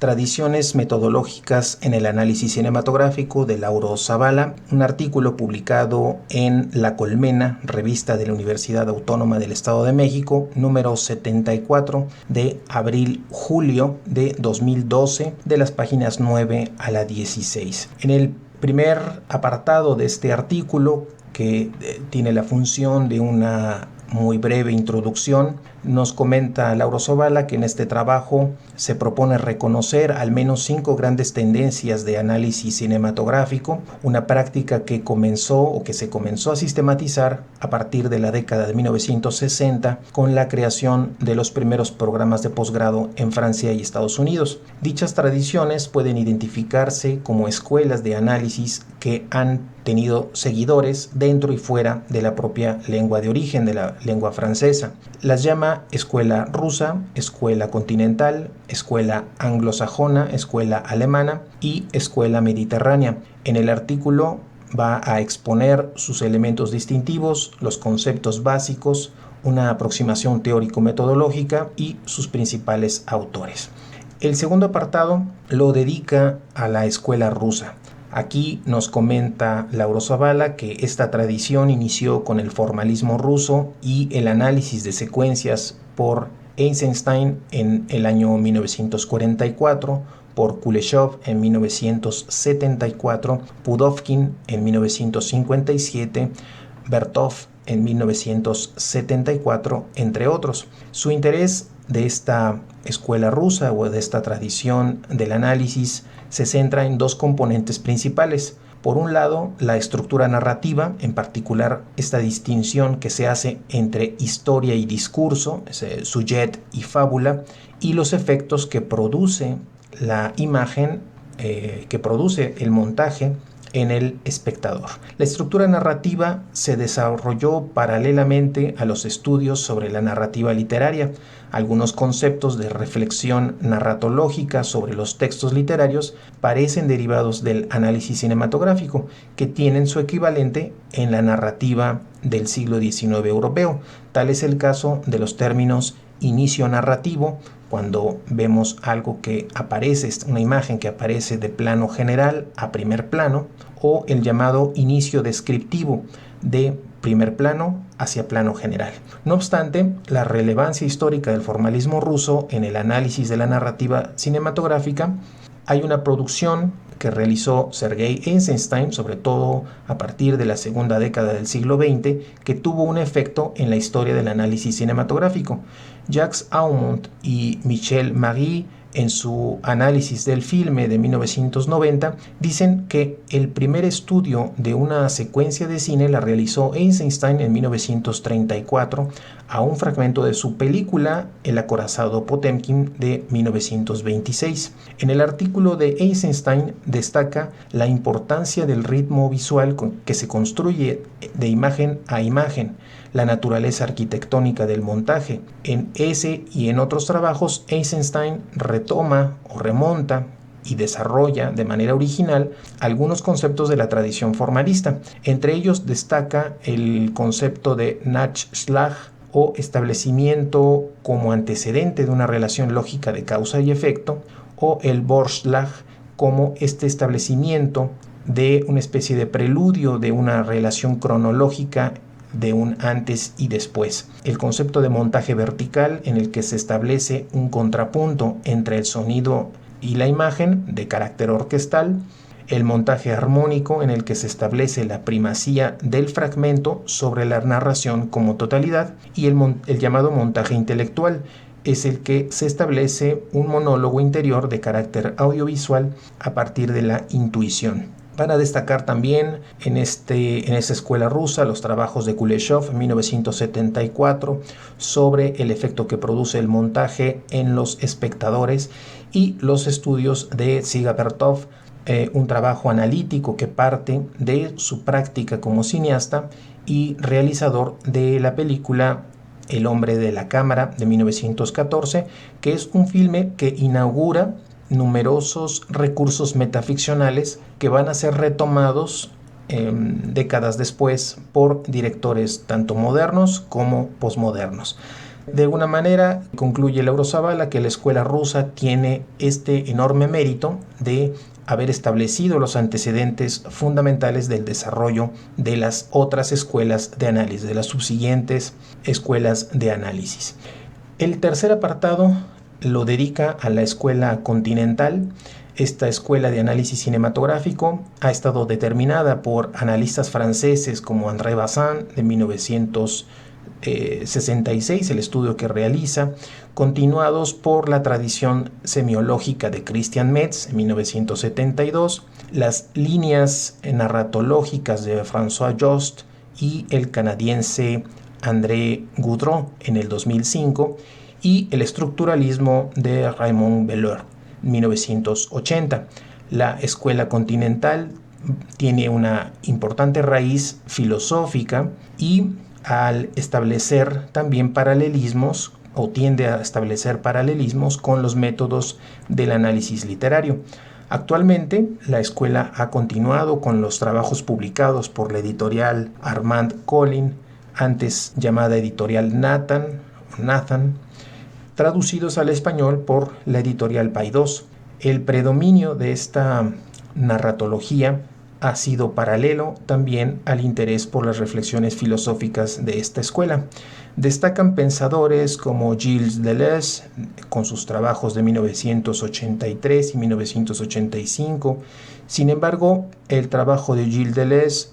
Tradiciones metodológicas en el análisis cinematográfico de Lauro Zavala, un artículo publicado en La Colmena, revista de la Universidad Autónoma del Estado de México, número 74 de abril-julio de 2012, de las páginas 9 a la 16. En el primer apartado de este artículo, que tiene la función de una muy breve introducción, nos comenta Lauro Zavala que en este trabajo se propone reconocer al menos 5 grandes tendencias de análisis cinematográfico, una práctica que se comenzó a sistematizar a partir de la década de 1960 con la creación de los primeros programas de posgrado en Francia y Estados Unidos. Dichas tradiciones pueden identificarse como escuelas de análisis que han tenido seguidores dentro y fuera de la propia lengua de origen, de la lengua francesa. Las llama escuela rusa, escuela continental, escuela anglosajona, escuela alemana y escuela mediterránea. En el artículo va a exponer sus elementos distintivos, los conceptos básicos, una aproximación teórico-metodológica y sus principales autores. El segundo apartado lo dedica a la escuela rusa. Aquí nos comenta Lauro Zavala que esta tradición inició con el formalismo ruso y el análisis de secuencias por Eisenstein en el año 1944, por Kuleshov en 1974, Pudovkin en 1957, Bertov en 1974, entre otros. Su interés de esta escuela rusa o de esta tradición del análisis se centra en 2 componentes principales. Por un lado, la estructura narrativa, en particular esta distinción que se hace entre historia y discurso, sujet y fábula, y los efectos que produce la imagen, que produce el montaje en el espectador. La estructura narrativa se desarrolló paralelamente a los estudios sobre la narrativa literaria. Algunos conceptos de reflexión narratológica sobre los textos literarios parecen derivados del análisis cinematográfico, que tienen su equivalente en la narrativa del siglo XIX europeo. Tal es el caso de los términos inicio narrativo, cuando vemos algo que aparece, una imagen que aparece de plano general a primer plano, o el llamado inicio descriptivo, de primer plano hacia plano general. No obstante, la relevancia histórica del formalismo ruso en el análisis de la narrativa cinematográfica, hay una producción que realizó Sergei Eisenstein, sobre todo a partir de la segunda década del siglo XX, que tuvo un efecto en la historia del análisis cinematográfico. Jacques Aumont y Michel Marie, en su análisis del filme de 1990, dicen que el primer estudio de una secuencia de cine la realizó Eisenstein en 1934 a un fragmento de su película El acorazado Potemkin de 1926. En el artículo de Eisenstein destaca la importancia del ritmo visual que se construye de imagen a imagen, la naturaleza arquitectónica del montaje. En ese y en otros trabajos, Eisenstein retoma o remonta y desarrolla de manera original algunos conceptos de la tradición formalista. Entre ellos destaca el concepto de Nachschlag, o establecimiento como antecedente de una relación lógica de causa y efecto, o el Vorschlag como este establecimiento de una especie de preludio de una relación cronológica de un antes y después. El concepto de montaje vertical, en el que se establece un contrapunto entre el sonido y la imagen de carácter orquestal. El montaje armónico, en el que se establece la primacía del fragmento sobre la narración como totalidad. Y el llamado montaje intelectual, es el que se establece un monólogo interior de carácter audiovisual a partir de la intuición. Van a destacar también en esa escuela rusa los trabajos de Kuleshov en 1974 sobre el efecto que produce el montaje en los espectadores, y los estudios de Dziga Vertov, un trabajo analítico que parte de su práctica como cineasta y realizador de la película El hombre de la cámara de 1914, que es un filme que inaugura numerosos recursos metaficcionales que van a ser retomados décadas después por directores tanto modernos como posmodernos. De alguna manera, concluye Lauro Zavala que la escuela rusa tiene este enorme mérito de haber establecido los antecedentes fundamentales del desarrollo de las otras escuelas de análisis, de las subsiguientes escuelas de análisis. El tercer apartado lo dedica a la escuela continental. Esta escuela de análisis cinematográfico ha estado determinada por analistas franceses como André Bazin de 1966, el estudio que realiza, continuados por la tradición semiológica de Christian Metz en 1972, las líneas narratológicas de François Jost y el canadiense André Goudron en el 2005, y el estructuralismo de Raymond Bellour, 1980. La escuela continental tiene una importante raíz filosófica y al establecer también paralelismos, o tiende a establecer paralelismos con los métodos del análisis literario. Actualmente, la escuela ha continuado con los trabajos publicados por la editorial Armand Collin, antes llamada editorial Nathan, traducidos al español por la editorial Paidós. El predominio de esta narratología ha sido paralelo también al interés por las reflexiones filosóficas de esta escuela. Destacan pensadores como Gilles Deleuze, con sus trabajos de 1983 y 1985. Sin embargo, el trabajo de Gilles Deleuze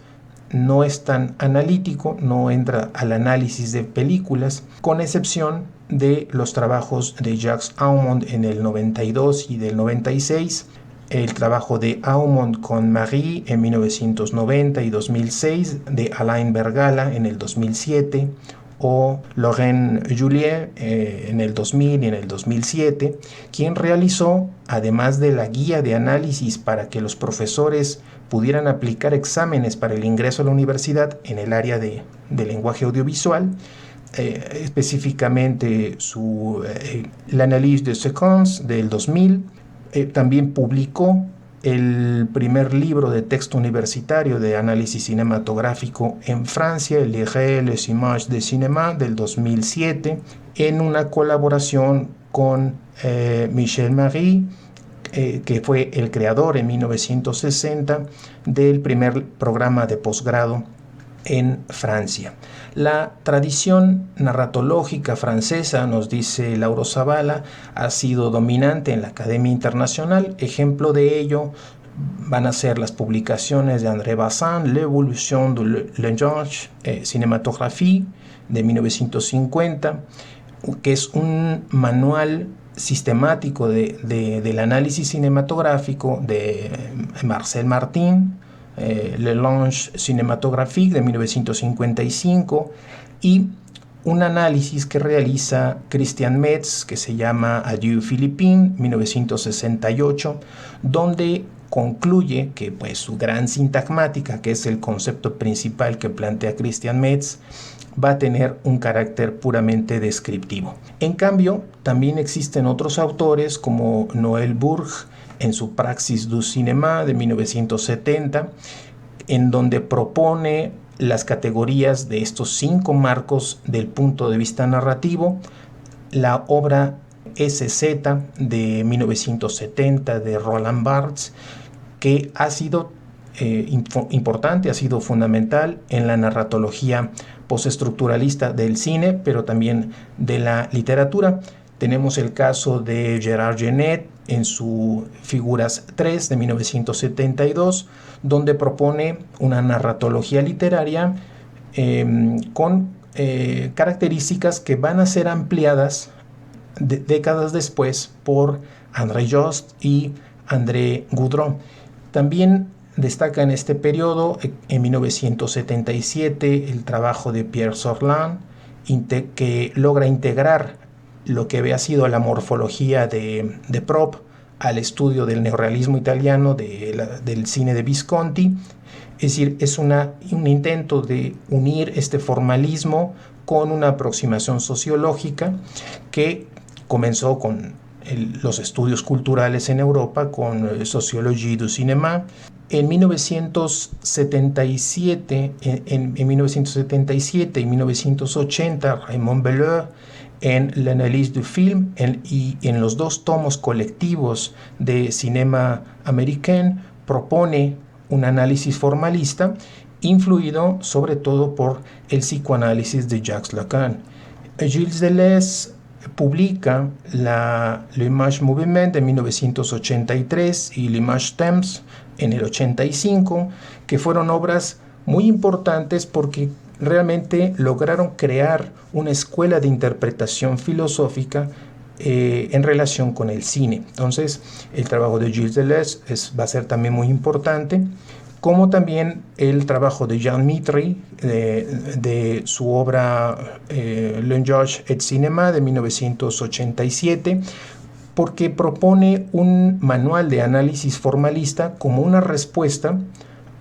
no es tan analítico, no entra al análisis de películas, con excepción de los trabajos de Jacques Aumont en el 92 y del 96, el trabajo de Aumont con Marie en 1990 y 2006, de Alain Bergala en el 2007, o Laurent Julier en el 2000 y en el 2007, quien realizó, además de la guía de análisis para que los profesores pudieran aplicar exámenes para el ingreso a la universidad en el área de lenguaje audiovisual, específicamente l'analyse de séquence del 2000. También publicó el primer libro de texto universitario de análisis cinematográfico en Francia, Lire les images de cinéma, del 2007, en una colaboración con Michel Marie, que fue el creador en 1960 del primer programa de posgrado en Francia. La tradición narratológica francesa, nos dice Lauro Zavala, ha sido dominante en la Academia Internacional. Ejemplo de ello van a ser las publicaciones de André Bazin, L'évolution du langage cinématographie, de 1950, que es un manual sistemático del análisis cinematográfico de Marcel Martin, Le Lange Cinématographique de 1955, y un análisis que realiza Christian Metz que se llama Adieu Philippines, 1968, donde concluye que su gran sintagmática, que es el concepto principal que plantea Christian Metz, va a tener un carácter puramente descriptivo. En cambio, también existen otros autores como Noël Bourges en su Praxis du cinéma de 1970, en donde propone las categorías de estos 5 marcos del punto de vista narrativo. La obra SZ de 1970 de Roland Barthes, que ha sido importante, ha sido fundamental en la narratología postestructuralista del cine, pero también de la literatura. Tenemos el caso de Gérard Genette en su Figuras 3 de 1972, donde propone una narratología literaria con características que van a ser ampliadas décadas después por André Jost y André Goudron. También destaca en este periodo, en 1977, el trabajo de Pierre Sorlin, que logra integrar lo que había sido la morfología de Prop al estudio del neorrealismo italiano del cine de Visconti. Es decir, es un intento de unir este formalismo con una aproximación sociológica que comenzó con los estudios culturales en Europa, con Sociologie du cinéma. En 1977 y 1980, Raymond Bellour en l'analyse du film y en los dos tomos colectivos de Cinema Américain propone un análisis formalista influido sobre todo por el psicoanálisis de Jacques Lacan. Gilles Deleuze publica l'Image Mouvement de 1983 y l'Image Temps en el 85, que fueron obras muy importantes porque realmente lograron crear una escuela de interpretación filosófica en relación con el cine. Entonces, el trabajo de Gilles Deleuze va a ser también muy importante, como también el trabajo de Jean Mitry de su obra Langage et Cinéma de 1987, porque propone un manual de análisis formalista como una respuesta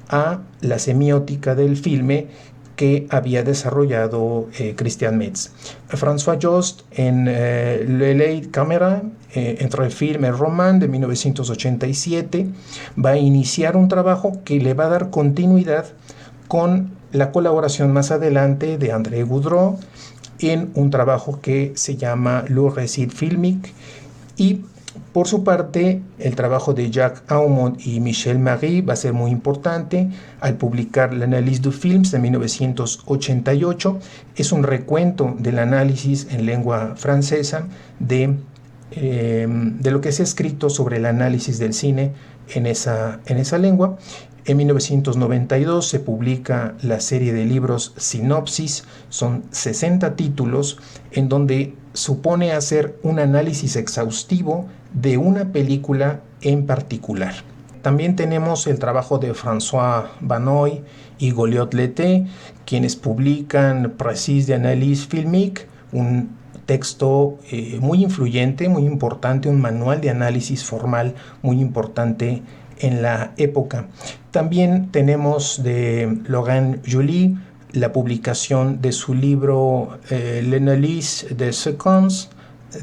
a la semiótica del filme que había desarrollado Christian Metz. François Jost en Le Caméra, entre el film y el roman de 1987, va a iniciar un trabajo que le va a dar continuidad con la colaboración más adelante de André Goudreau en un trabajo que se llama Le Récit filmique. Y por su parte, el trabajo de Jacques Aumont y Michel Marie va a ser muy importante al publicar l'Analyse du film de 1988. Es un recuento del análisis en lengua francesa de lo que se ha escrito sobre el análisis del cine en esa lengua. En 1992 se publica la serie de libros Sinopsis, son 60 títulos en donde supone hacer un análisis exhaustivo de una película en particular. También tenemos el trabajo de François Vanoy y Goliot Leté, quienes publican Précis d'analyse filmique, un texto muy influyente, muy importante, un manual de análisis formal muy importante en la época. También tenemos de Laurent Joly la publicación de su libro L'analyse des séquences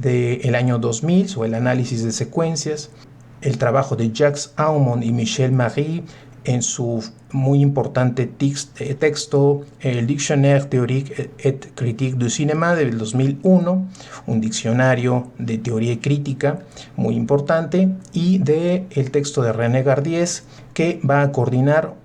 del año 2000, o el análisis de secuencias, el trabajo de Jacques Aumont y Michel Marie en su muy importante texto El Dictionnaire théorique et critique du cinéma del 2001, un diccionario de teoría y crítica muy importante, y el texto de René Gardiès, que va a coordinar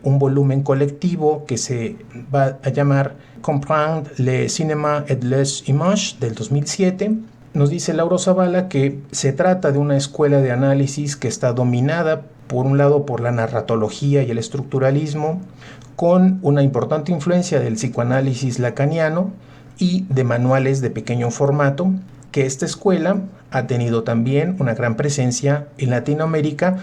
un volumen colectivo que se va a llamar Comprendre le cinéma et les images del 2007. Nos dice Lauro Zavala que se trata de una escuela de análisis que está dominada por un lado por la narratología y el estructuralismo, con una importante influencia del psicoanálisis lacaniano y de manuales de pequeño formato, que esta escuela ha tenido también una gran presencia en Latinoamérica,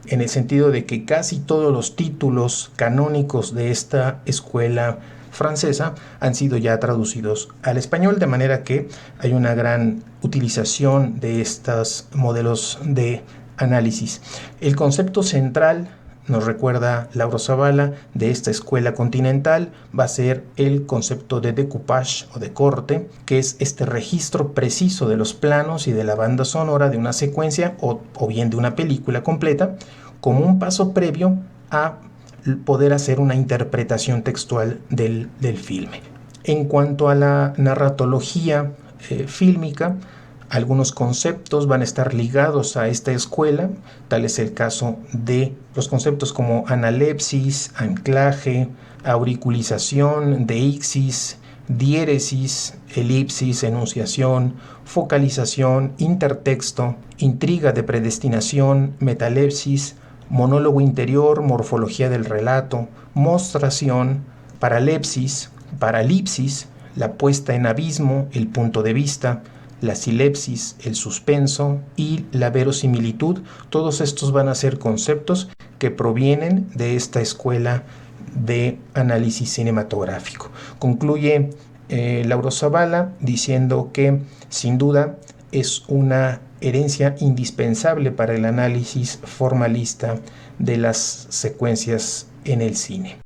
en el sentido de que casi todos los títulos canónicos de esta escuela francesa han sido ya traducidos al español, de manera que hay una gran utilización de estos modelos de análisis. El concepto central, nos recuerda Lauro Zavala, de esta escuela continental va a ser el concepto de découpage o de corte, que es este registro preciso de los planos y de la banda sonora de una secuencia o bien de una película completa, como un paso previo a poder hacer una interpretación textual del filme. En cuanto a la narratología fílmica, algunos conceptos van a estar ligados a esta escuela, tal es el caso de los conceptos como analepsis, anclaje, auriculización, deixis, diéresis, elipsis, enunciación, focalización, intertexto, intriga de predestinación, metalepsis, monólogo interior, morfología del relato, mostración, paralepsis, paralipsis, la puesta en abismo, el punto de vista, la silepsis, el suspenso y la verosimilitud. Todos estos van a ser conceptos que provienen de esta escuela de análisis cinematográfico. Concluye Lauro Zavala diciendo que sin duda es una herencia indispensable para el análisis formalista de las secuencias en el cine.